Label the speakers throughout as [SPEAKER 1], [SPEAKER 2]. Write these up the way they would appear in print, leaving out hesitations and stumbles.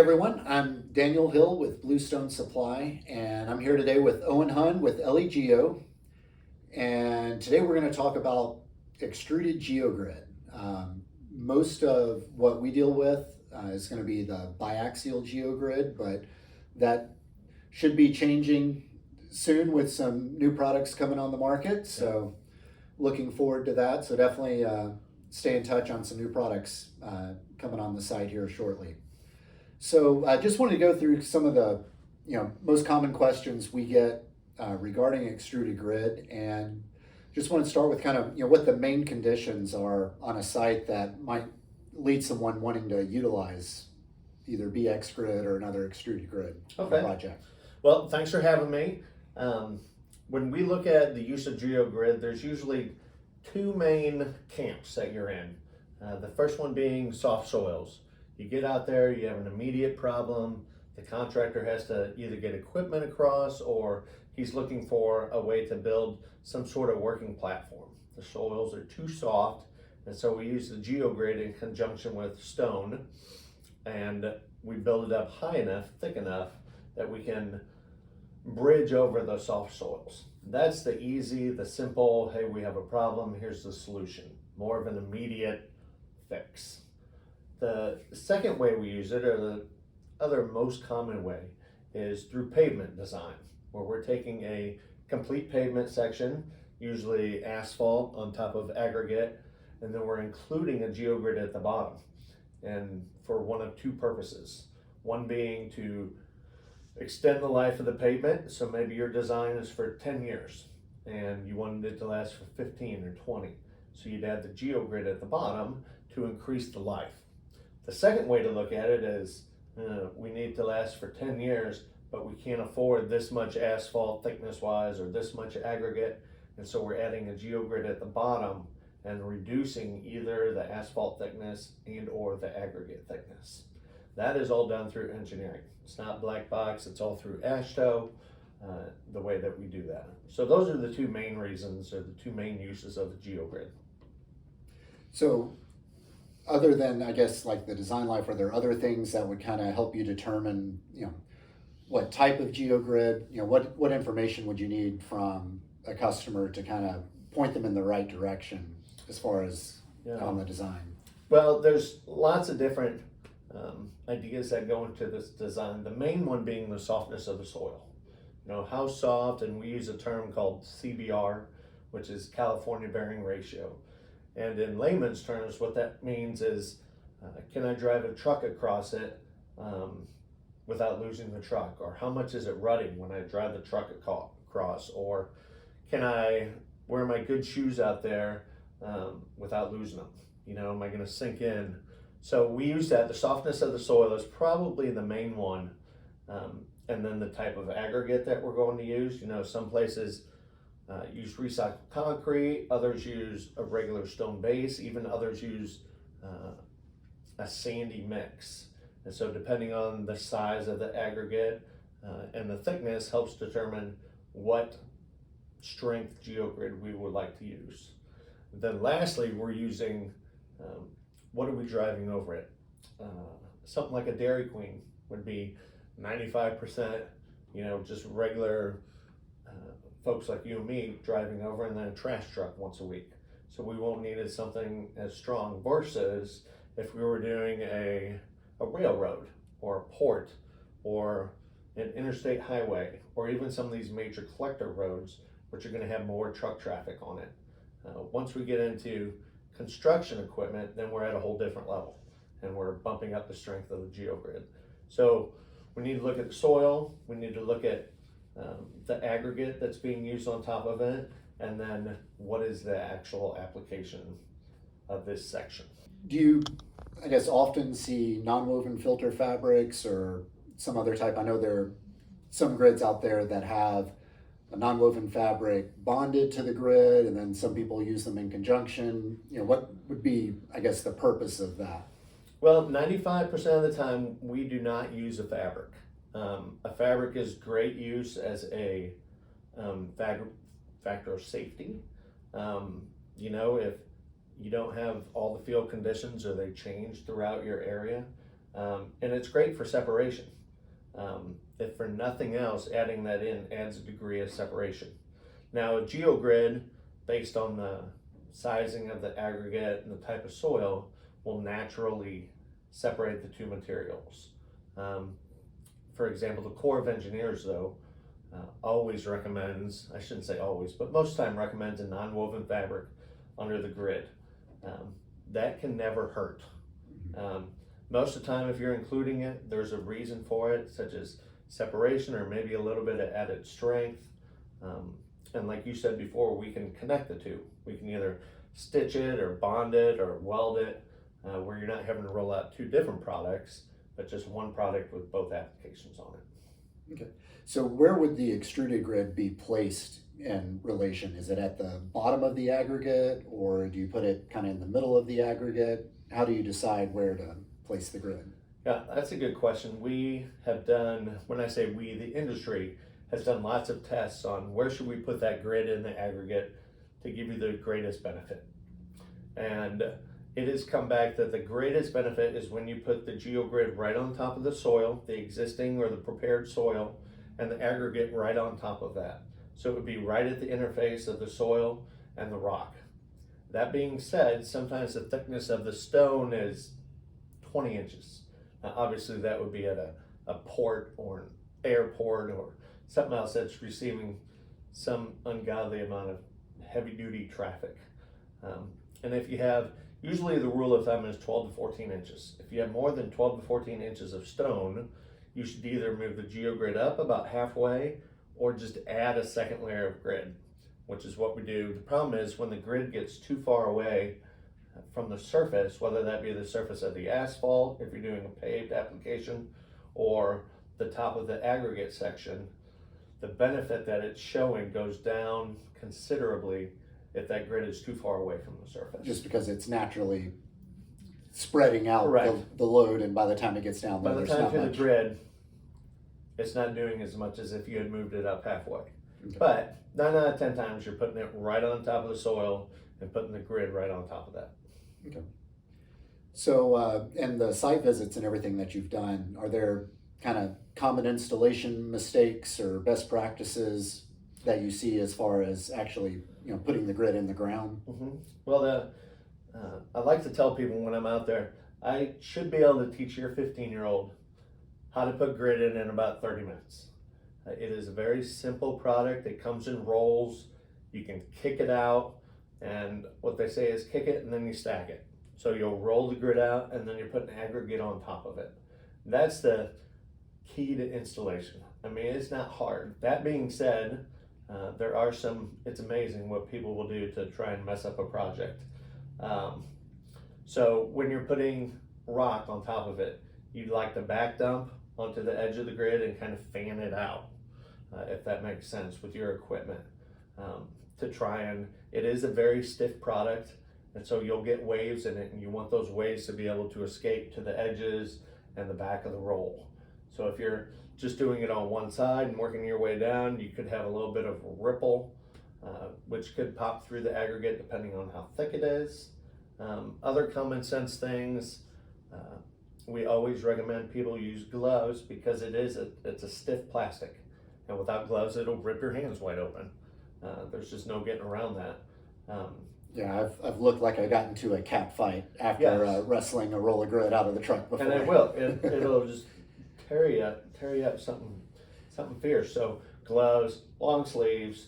[SPEAKER 1] everyone, I'm Daniel Hill with Bluestone Supply, and I'm here today with Owen Hunn with LEGO. And today we're going to talk about Extruded Geogrid. Most of what we deal with is going to be the biaxial geogrid, but that should be changing soon with some new products coming on the market. So looking forward to that. So definitely stay in touch on some new products coming on the site here shortly. So I just wanted to go through some of the most common questions we get regarding extruded grid, and just want to start with kind of what the main conditions are on a site that might lead someone wanting to utilize either BX grid or another extruded grid project.
[SPEAKER 2] Well, thanks for having me. When we look at the use of GeoGrid, there's usually two main camps that you're in. The first one being soft soils. You get out there, you have an immediate problem. The contractor has to either get equipment across, or he's looking for a way to build some sort of working platform. The soils are too soft, and so we use the GeoGrid in conjunction with stone, and we build it up high enough, thick enough, that we can bridge over the soft soils. That's the easy, the simple, hey, we have a problem, here's the solution. More of an immediate fix. The second way we use it, or the other most common way, is through pavement design, where we're taking a complete pavement section, usually asphalt on top of aggregate, and then we're including a geogrid at the bottom, and for one of two purposes. One being to extend the life of the pavement, so maybe your design is for 10 years and you wanted it to last for 15 or 20. So you'd add the geogrid at the bottom to increase the life. The second way to look at it is we need to last for 10 years, but we can't afford this much asphalt thickness wise or this much aggregate, and so we're adding a geogrid at the bottom and reducing either the asphalt thickness and or the aggregate thickness. That is all done through engineering. It's not black box, it's all through AASHTO, the way that we do that. So those are the two main reasons, or the two main uses of the geogrid.
[SPEAKER 1] So other than, I guess, like the design life, are there other things that would kind of help you determine, what type of geogrid, what information would you need from a customer to kind of point them in the right direction as far as on the design?
[SPEAKER 2] Well, there's lots of different ideas that go into this design. The main one being the softness of the soil. How soft, and we use a term called CBR, which is California Bearing Ratio. And in layman's terms, what that means is, can I drive a truck across it without losing the truck? Or how much is it rutting when I drive the truck across? Or can I wear my good shoes out there without losing them? Am I going to sink in? So we use that. The softness of the soil is probably the main one. And then the type of aggregate that we're going to use. Some places use recycled concrete, others use a regular stone base, even others use a sandy mix. And so depending on the size of the aggregate and the thickness helps determine what strength geogrid we would like to use. Then lastly, we're using, what are we driving over it? Something like a Dairy Queen would be 95%, just regular folks like you and me driving over, and then a trash truck once a week. So we won't need something as strong, versus if we were doing a railroad or a port or an interstate highway, or even some of these major collector roads, which are going to have more truck traffic on it. Once we get into construction equipment, then we're at a whole different level, and we're bumping up the strength of the geogrid. So we need to look at the soil, we need to look at the aggregate that's being used on top of it, and then what is the actual application of this section.
[SPEAKER 1] Do you, I guess, often see non-woven filter fabrics or some other type? I know there are some grids out there that have a non-woven fabric bonded to the grid, and then some people use them in conjunction. What would be, I guess, the purpose of that?
[SPEAKER 2] Well, 95% of the time we do not use a fabric. A fabric is great use as a factor of safety. If you don't have all the field conditions or they change throughout your area, And it's great for separation. If for nothing else, adding that in adds a degree of separation. Now, a geogrid, based on the sizing of the aggregate and the type of soil, will naturally separate the two materials. For example, the Corps of Engineers, though, always recommends, I shouldn't say always, but most time recommends a non-woven fabric under the grid. That can never hurt. Most of the time, if you're including it, there's a reason for it, such as separation or maybe a little bit of added strength. And like you said before, we can connect the two. We can either stitch it or bond it or weld it, where you're not having to roll out two different products, but just one product with both applications on it.
[SPEAKER 1] Okay. So where would the extruded grid be placed in relation? Is it at the bottom of the aggregate, or do you put it kind of in the middle of the aggregate? How do you decide where to place the grid?
[SPEAKER 2] Yeah, that's a good question. We have done, when I say we, the industry has done lots of tests on where should we put that grid in the aggregate to give you the greatest benefit. And it has come back that the greatest benefit is when you put the geogrid right on top of the soil, the existing or the prepared soil, and the aggregate right on top of that. So it would be right at the interface of the soil and the rock. That being said, sometimes the thickness of the stone is 20 inches. Now, obviously that would be at a port or an airport or something else that's receiving some ungodly amount of heavy duty traffic. And if you have, usually the rule of thumb is 12 to 14 inches. If you have more than 12 to 14 inches of stone, you should either move the geogrid up about halfway or just add a second layer of grid, which is what we do. The problem is when the grid gets too far away from the surface, whether that be the surface of the asphalt, if you're doing a paved application, or the top of the aggregate section, the benefit that it's showing goes down considerably if that grid is too far away from the surface.
[SPEAKER 1] Just because it's naturally spreading out the load, and by the time it gets down there,
[SPEAKER 2] by the time to the grid, it's not doing as much as if you had moved it up halfway. Okay. But 9 out of 10 times you're putting it right on top of the soil and putting the grid right on top of that.
[SPEAKER 1] Okay. So, and the site visits and everything that you've done, are there kind of common installation mistakes or best practices that you see as far as actually, putting the grid in the ground?
[SPEAKER 2] Mm-hmm. Well, I like to tell people when I'm out there, I should be able to teach your 15-year-old how to put grid in about 30 minutes. It is a very simple product. It comes in rolls. You can kick it out, and what they say is kick it and then you stack it. So you'll roll the grid out and then you're putting aggregate on top of it. That's the key to installation. I mean, it's not hard. That being said, there are it's amazing what people will do to try and mess up a project. So when you're putting rock on top of it, you'd like to back dump onto the edge of the grid and kind of fan it out, if that makes sense with your equipment. To try and, it is a very stiff product, and so you'll get waves in it, and you want those waves to be able to escape to the edges and the back of the roll. So if you're just doing it on one side and working your way down, you could have a little bit of ripple, which could pop through the aggregate depending on how thick it is. Other common sense things, we always recommend people use gloves because it's a stiff plastic, and without gloves it'll rip your hands wide open. There's just no getting around that.
[SPEAKER 1] Yeah, I've looked like I got into a cat fight after wrestling a roll of grid out of the truck before.
[SPEAKER 2] And it will. It'll just tear you up something fierce. So gloves, long sleeves.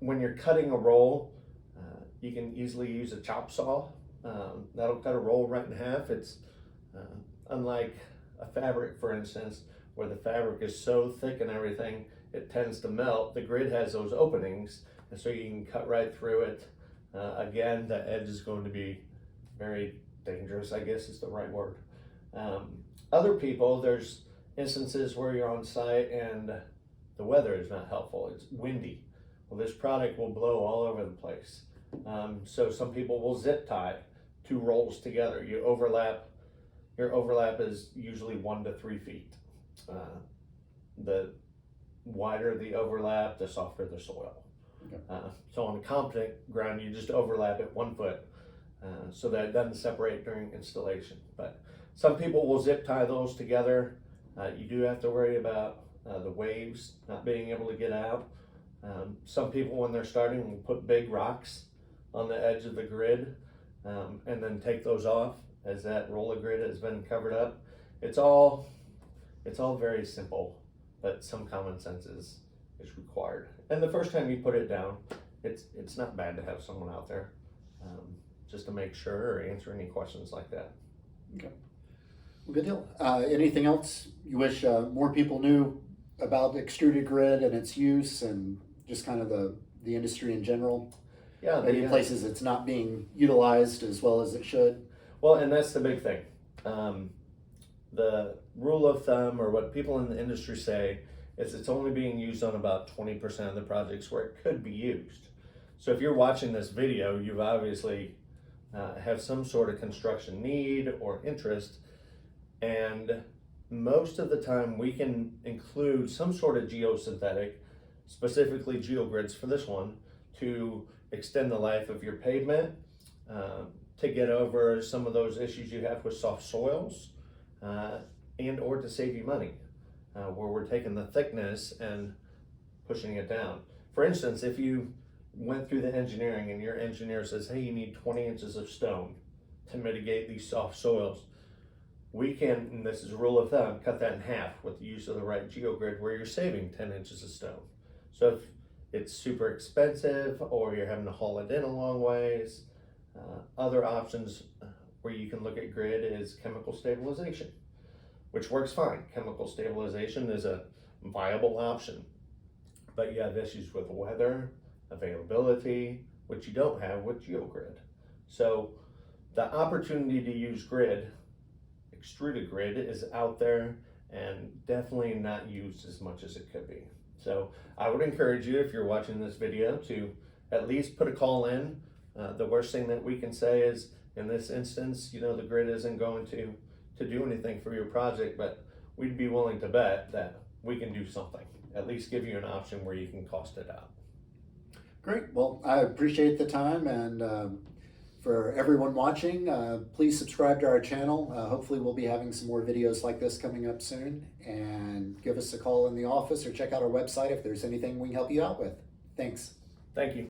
[SPEAKER 2] When you're cutting a roll, you can easily use a chop saw. That'll cut a roll right in half. It's unlike a fabric, for instance, where the fabric is so thick and everything, it tends to melt. The grid has those openings, and so you can cut right through it. Again, the edge is going to be very dangerous, I guess is the right word. Other people, there's instances where you're on site and the weather is not helpful. It's windy. Well, this product will blow all over the place. So some people will zip tie 2 rolls together. Your overlap is usually 1 to 3 feet. The wider the overlap, the softer the soil. Okay. So on a competent ground, you just overlap it 1 foot so that it doesn't separate during installation. But Some people will zip tie those together. You do have to worry about the waves not being able to get out. Some people, when they're starting, will put big rocks on the edge of the grid and then take those off as that roller grid has been covered up. It's all very simple, but some common sense is required. And the first time you put it down, it's not bad to have someone out there just to make sure or answer any questions like that.
[SPEAKER 1] Okay. Well, good deal. Anything else you wish more people knew about extruded grid and its use and just kind of the industry in general?
[SPEAKER 2] Yeah.
[SPEAKER 1] Maybe places it's not being utilized as well as it should.
[SPEAKER 2] Well, and that's the big thing. The rule of thumb, or what people in the industry say, is it's only being used on about 20% of the projects where it could be used. So if you're watching this video, you've obviously have some sort of construction need or interest, and most of the time we can include some sort of geosynthetic, specifically geogrids for this one, to extend the life of your pavement, to get over some of those issues you have with soft soils, and or to save you money, where we're taking the thickness and pushing it down. For instance, if you went through the engineering and your engineer says, hey, you need 20 inches of stone to mitigate these soft soils, we can, and this is a rule of thumb, cut that in half with the use of the right geogrid, where you're saving 10 inches of stone. So if it's super expensive or you're having to haul it in a long ways, other options where you can look at grid is chemical stabilization, which works fine. Chemical stabilization is a viable option, but you have issues with weather, availability, which you don't have with geogrid. So the opportunity to use grid, extruded grid, is out there and definitely not used as much as it could be. So I would encourage you, if you're watching this video, to at least put a call in. The worst thing that we can say is, in this instance, the grid isn't going to do anything for your project, but we'd be willing to bet that we can do something, at least give you an option where you can cost it out.
[SPEAKER 1] Great. Well, I appreciate the time, and for everyone watching, please subscribe to our channel. Hopefully we'll be having some more videos like this coming up soon, and give us a call in the office or check out our website if there's anything we can help you out with. Thanks.
[SPEAKER 2] Thank you.